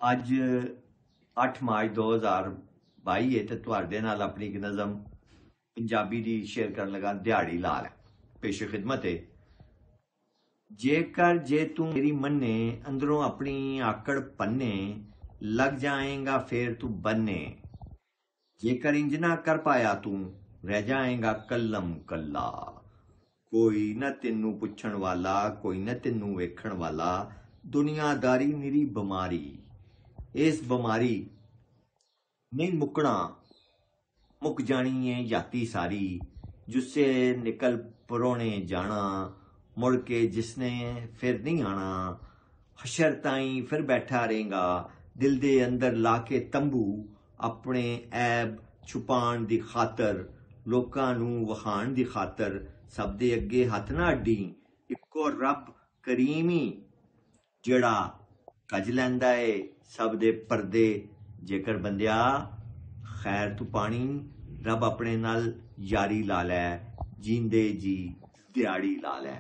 ਅੱਜ 8 ਮਾਰਚ 2022 है तो ਤੁਹਾਡੇ ਨਾਲ ਆਪਣੀ ਇੱਕ ਨਜ਼ਮ ਪੰਜਾਬੀ ਦੀ ਸ਼ੇਅਰ ਕਰਨ ਲਗਾ ਦਿਹਾੜੀ ਲਾ ਲੈ ਪੇਸ਼ੇ ਖਿਦਮਤ ਹੈ जेकर जे तू मेरी मन्ने अंदरों अपनी आकड़ पन्ने लग जाएगा फिर तू बनने जेकर इंज ना कर पाया तू रह जाएगा कल्लम कल्ला कोई न तेनू पुछण वाला कोई न तेनू वेखण वाला दुनियादारी निरी बीमारी इस बीमारी नहीं मुकना मुक जानी है जाती सारी जिससे निकल परोने जाना मुड़ के जिसने फिर नहीं आना हशर ताई फिर बैठा रहेगा दिल दे अंदर लाके तंबू अपने ऐब छुपाण दी खातर लोकां नू वखाण दी खातर सब दे अगे हथ ना अड्डी इक्को रब करीम ही जेड़ा कज लैंदा है सब दे पर्दे जेकर बंदिया खैर तू पानी रब अपने नाल यारी ला लै जींदे जी दिहाड़ी ला लै।